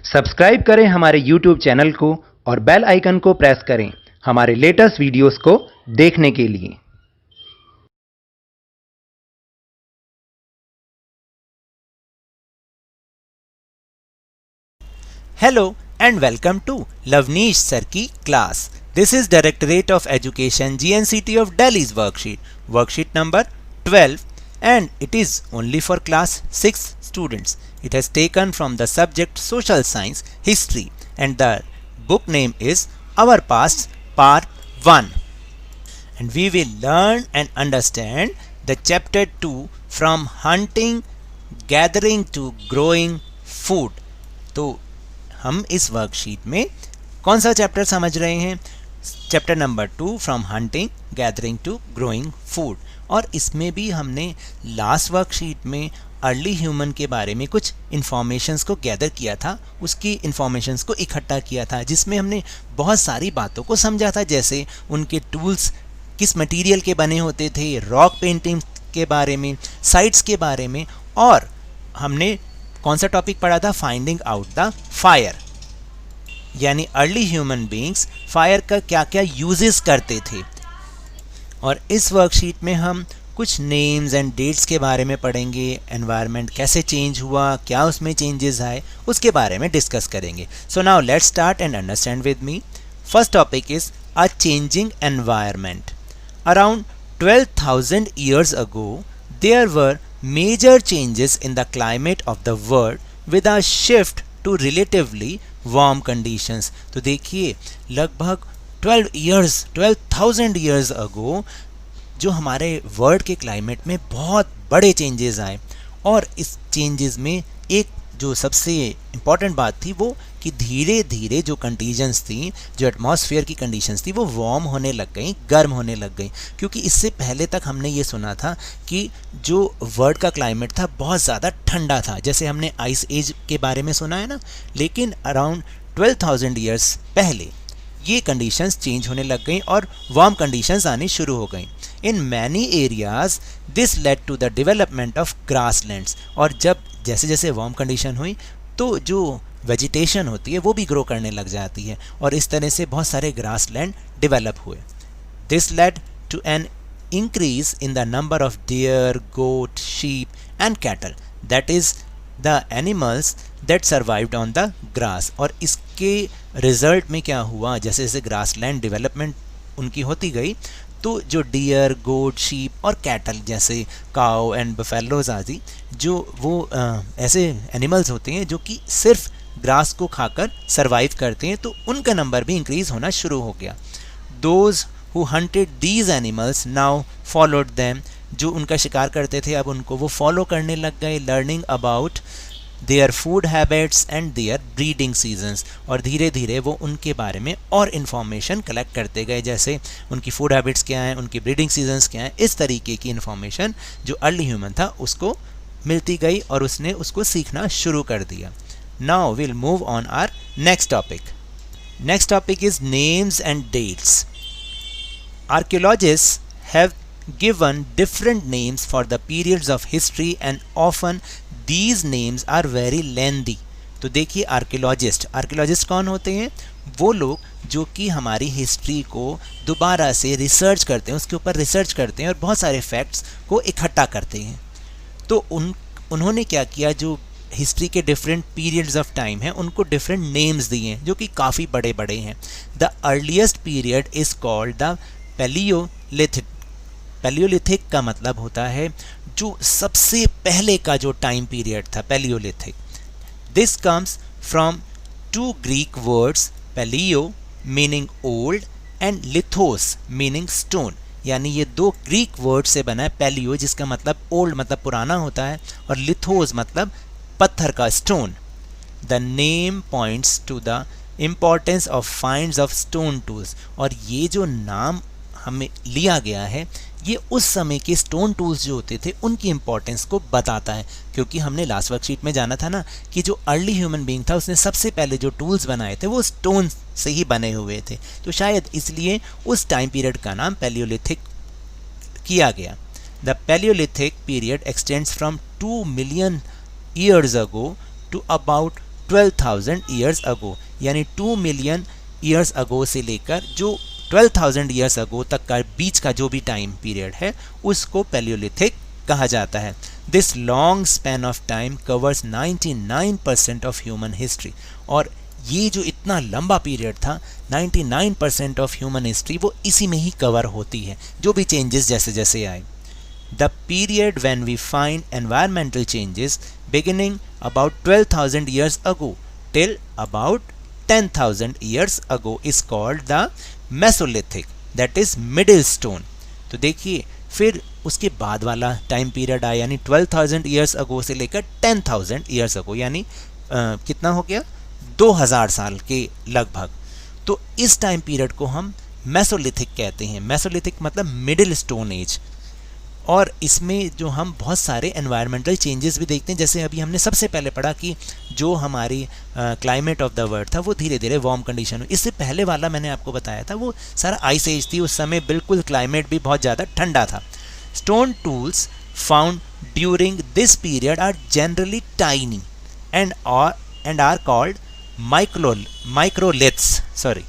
Subscribe करें हमारे YouTube channel को और बेल आइकन को प्रेस करें हमारे लेटेस्ट वीडियोस को देखने के लिए। Hello and welcome to Lavneesh Sir की class. This is Directorate of Education GNCT of Delhi's worksheet number 12, and it is only for class 6 students. It has taken from the subject Social Science History and the book name is Our Past Part 1. And we will learn and understand the chapter 2 from hunting, gathering to growing food. तो हम इस worksheet में कौन सा chapter समझ रहे हैं? Chapter number 2 from hunting gathering to growing food. और इसमें भी हमने लास्ट वर्कशीट में अर्ली ह्यूमन के बारे में कुछ इन्फॉर्मेशंस को गैदर किया था, उसकी इन्फॉर्मेशंस को इकट्ठा किया था, जिसमें हमने बहुत सारी बातों को समझा था, जैसे उनके टूल्स किस मटेरियल के बने होते थे, रॉक पेंटिंग के बारे में, साइट्स के बारे में, और हमने कौन सा टॉपिक पढ़ा था? फाइंडिंग आउट द फायर, यानी अर्ली ह्यूमन बीइंग्स फायर का क्या क्या यूजेस करते थे। और इस वर्कशीट में हम कुछ नेम्स एंड डेट्स के बारे में पढ़ेंगे, एनवायरनमेंट कैसे चेंज हुआ, क्या उसमें चेंजेस आए, उसके बारे में डिस्कस करेंगे। So now let's start and understand with me. First topic is a changing environment. Around 12,000 years ago there were major changes in the climate of the world with a shift to relatively warm conditions। तो देखिए लगभग 12,000 years ago जो हमारे world के climate में बहुत बड़े changes आए, और इस चेंजेस में एक जो सबसे इम्पॉर्टेंट बात थी वो कि धीरे धीरे जो कंडीशंस थी, जो एटमॉस्फेयर की कंडीशंस थी, वो वार्म होने लग गई, गर्म होने लग गई। क्योंकि इससे पहले तक हमने ये सुना था कि जो वर्ल्ड का क्लाइमेट था बहुत ज़्यादा ठंडा था, जैसे हमने आइस एज के बारे में सुना है ना। लेकिन अराउंड 12,000 ईयर्स पहले ये कंडीशंस चेंज होने लग गई और वार्म कंडीशंस आनी शुरू हो गई। In many areas this led to the development of grasslands. और जब जैसे जैसे वार्म कंडीशन हुई तो जो वेजिटेशन होती है वो भी ग्रो करने लग जाती है, और इस तरह से बहुत सारे ग्रासलैंड डेवलप हुए। This led to an increase in the number of deer, goat, sheep and cattle, that is the animals that survived on the grass. और इसके रिजल्ट में क्या हुआ, जैसे जैसे ग्रासलैंड डेवलपमेंट उनकी होती गई तो जो डियर, गोट, शीप और कैटल जैसे काउ एंड बफेलोज आदि जो वो ऐसे एनिमल्स होते हैं जो कि सिर्फ ग्रास को खाकर सरवाइव करते हैं, तो उनका नंबर भी इंक्रीज़ होना शुरू हो गया। Those who hunted these animals now followed them. जो उनका शिकार करते थे अब उनको वो फॉलो करने लग गए, learning about their food habits and their breeding seasons. और धीरे धीरे वो उनके बारे में और इन्फॉर्मेशन कलेक्ट करते गए, जैसे उनकी फूड हैबिट्स क्या हैं, उनकी ब्रीडिंग सीजन्स क्या हैं। इस तरीके की इन्फॉर्मेशन जो अर्ली ह्यूमन था उसको मिलती गई और उसने उसको सीखना शुरू कर दिया। Now will move on our next topic. Next topic is names and dates. Archaeologists have given different names for the periods of history and often these names are very lengthy। तो देखिए आर्कियोलॉजिस्ट कौन होते हैं? वो लोग जो कि हमारी हिस्ट्री को दोबारा से रिसर्च करते हैं, उसके ऊपर रिसर्च करते हैं और बहुत सारे फैक्ट्स को इकट्ठा करते हैं। तो उन्होंने क्या किया, जो हिस्ट्री के डिफरेंट पीरियड्स ऑफ टाइम हैं उनको डिफरेंट नेम्स दिए हैं जो कि काफ़ी बड़े बड़े हैं। The earliest period is called the palaeolithic. Palaeolithic का मतलब होता है जो सबसे पहले का जो टाइम पीरियड था, palaeolithic. This comes from two Greek words, palaeo meaning old and lithos meaning stone. यानी ये दो ग्रीक वर्ड से बना है। पैलियो जिसका मतलब ओल्ड मतलब पुराना होता है, और लिथोस मतलब पत्थर का, stone. The name points to the importance of finds of stone tools. और ये जो नाम हमें लिया गया है ये उस समय के स्टोन टूल्स जो होते थे उनकी इंपॉर्टेंस को बताता है। क्योंकि हमने लास्ट वर्कशीट में जाना था ना कि जो अर्ली ह्यूमन बीइंग था उसने सबसे पहले जो टूल्स बनाए थे वो स्टोन से ही बने हुए थे, तो शायद इसलिए उस टाइम पीरियड का नाम पैलियोलिथिक किया गया। The Palaeolithic period extends from 2 million years ago to about 12,000 years अगो, यानी 2 मिलियन ईयर्स अगो से लेकर जो 12,000 ईयर्स अगो तक का बीच का जो भी टाइम पीरियड है उसको पैलियोलिथिक कहा जाता है। This long span of time covers 99% of human history, और ये जो इतना लंबा पीरियड था 99% ऑफ ह्यूमन हिस्ट्री वो इसी में ही कवर होती है, जो भी चेंजेस जैसे जैसे आए। The period when we find environmental changes beginning about 12,000 years ago till about 10,000 years ago is called the Mesolithic, that is middle stone. तो देखिए फिर उसके बाद वाला टाइम पीरियड आया, यानी 12,000 ईयर्स अगो से लेकर 10,000 ईयर्स अगो, यानी कितना हो गया 2000 साल के लगभग। तो इस टाइम पीरियड को हम मेसोलिथिक कहते हैं। मेसोलिथिक मतलब मिडिल स्टोन एज, और इसमें जो हम बहुत सारे एनवायरमेंटल चेंजेस भी देखते हैं। जैसे अभी हमने सबसे पहले पढ़ा कि जो हमारी क्लाइमेट ऑफ द वर्ल्ड था वो धीरे धीरे वार्म कंडीशन, इससे पहले वाला मैंने आपको बताया था वो सारा आइस एज थी, उस समय बिल्कुल क्लाइमेट भी बहुत ज़्यादा ठंडा था। Stone tools found during this period are generally tiny and are called microliths. Sorry,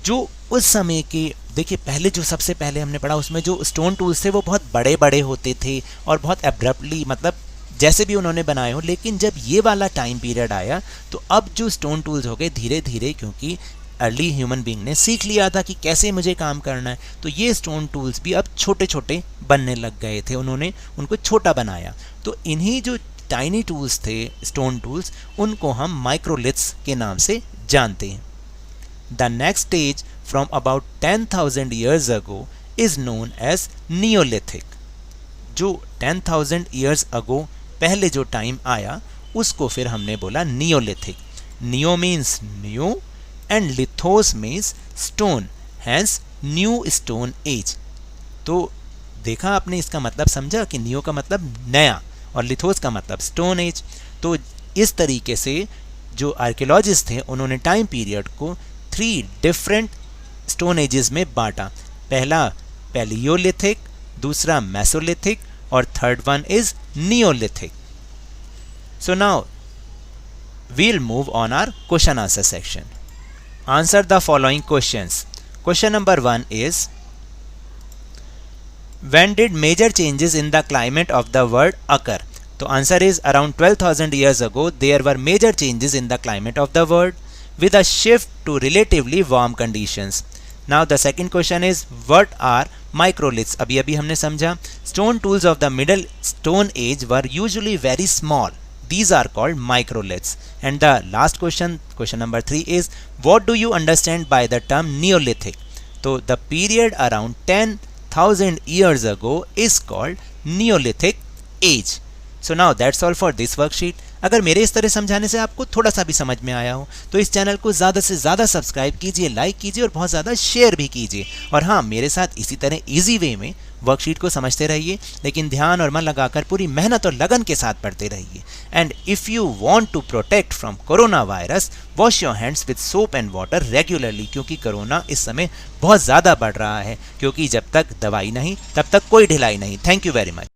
जो उस समय के देखिए पहले जो सबसे पहले हमने पढ़ा उसमें जो स्टोन टूल्स थे वो बहुत बड़े बड़े होते थे और बहुत एब्रप्टली, मतलब जैसे भी उन्होंने बनाए हो। लेकिन जब ये वाला टाइम पीरियड आया तो अब जो स्टोन टूल्स हो गए धीरे धीरे, क्योंकि अर्ली ह्यूमन बीइंग ने सीख लिया था कि कैसे मुझे काम करना है, तो ये स्टोन टूल्स भी अब छोटे छोटे बनने लग गए थे, उन्होंने उनको छोटा बनाया। तो इन्हीं जो टाइनी टूल्स थे स्टोन टूल्स, उनको हम माइक्रोलिथ्स के नाम से जानते हैं। The next stage from about 10,000 years ago is known as Neolithic. जो 10,000 years ago पहले जो टाइम आया उसको फिर हमने बोला neolithic. Neo means new and lithos means stone, hence new stone age. तो देखा आपने, इसका मतलब समझा कि नियो का मतलब नया और लिथोस का मतलब स्टोन एज। तो इस तरीके से जो आर्कियोलॉजिस्ट थे उन्होंने टाइम पीरियड को 3 डिफरेंट स्टोन एजेस में बांटा। पहला पैलियोलिथिक, दूसरा मेसोलिथिक और third one is Neolithic. So now we'll move on our question answer section. Answer the following questions. Question number 1 is, when did major changes in the climate of the world occur? तो answer is around 12,000 years ago there were major changes in the climate of the world with a shift to relatively warm conditions. Now the second question is, what are microliths? अभी हमने समझा stone tools of the middle stone age were usually very small. These are called microliths. And the last question, question number 3 is, what do you understand by the term Neolithic? So the period around 10,000 years ago is called Neolithic age. So now that's all for this worksheet. अगर मेरे इस तरह समझाने से आपको थोड़ा सा भी समझ में आया हो तो इस चैनल को ज़्यादा से ज़्यादा सब्सक्राइब कीजिए, लाइक कीजिए और बहुत ज़्यादा शेयर भी कीजिए। और हाँ, मेरे साथ इसी तरह इजी वे में वर्कशीट को समझते रहिए, लेकिन ध्यान और मन लगाकर पूरी मेहनत और लगन के साथ पढ़ते रहिए। And if you want to protect from corona virus, wash your hands with soap and water regularly, क्योंकि कोरोना इस समय बहुत ज़्यादा बढ़ रहा है, क्योंकि जब तक दवाई नहीं तब तक कोई ढिलाई नहीं। Thank you very much.